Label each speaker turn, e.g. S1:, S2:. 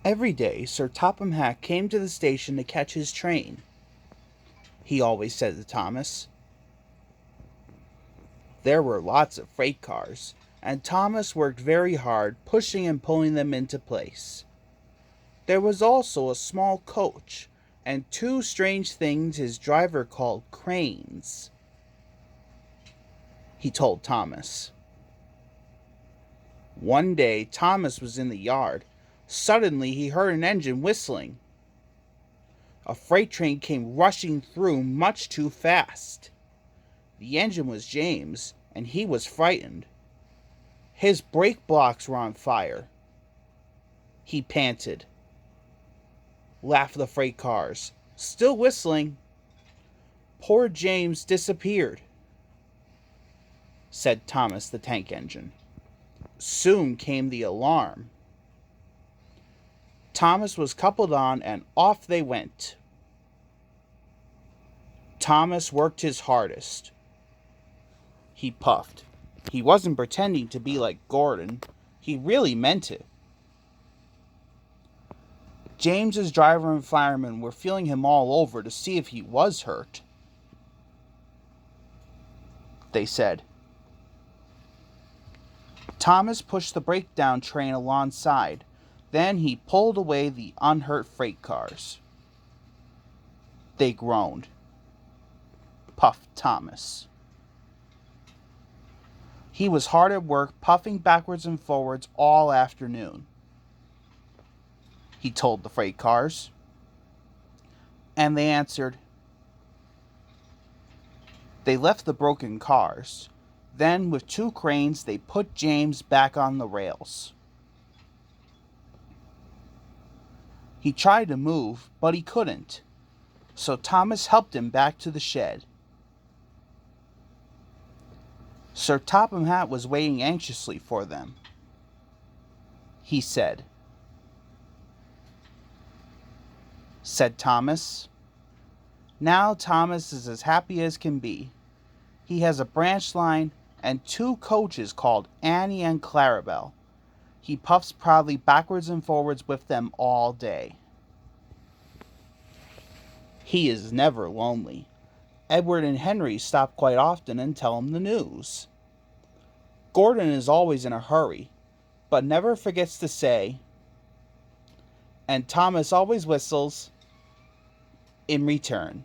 S1: Every day, Sir Topham Hatt came to the station to catch his train. He always said to Thomas. There were lots of freight cars, and Thomas worked very hard pushing and pulling them into place. There was also a small coach, and two strange things his driver called cranes, he told Thomas. One day, Thomas was in the yard. Suddenly, he heard an engine whistling. A freight train came rushing through much too fast. The engine was James, and he was frightened. His brake blocks were on fire. He panted. Laughed the freight cars, still whistling. Poor James disappeared, said Thomas the tank engine. Soon came the alarm. Thomas was coupled on, and off they went. Thomas worked his hardest. He puffed. He wasn't pretending to be like Gordon. He really meant it. James's driver and fireman were feeling him all over to see if he was hurt. They said. Thomas pushed the breakdown train alongside. Then he pulled away the unhurt freight cars. They groaned. Puffed Thomas. He was hard at work, puffing backwards and forwards all afternoon, he told the freight cars. And they answered. They left the broken cars. Then, with two cranes, they put James back on the rails. He tried to move, but he couldn't, so Thomas helped him back to the shed. Sir Topham Hatt was waiting anxiously for them. He said, Thomas. Now Thomas is as happy as can be. He has a branch line and two coaches called Annie and Clarabelle. He puffs proudly backwards and forwards with them all day. He is never lonely. Edward and Henry stop quite often and tell him the news. Gordon is always in a hurry, but never forgets to say, and Thomas always whistles in return.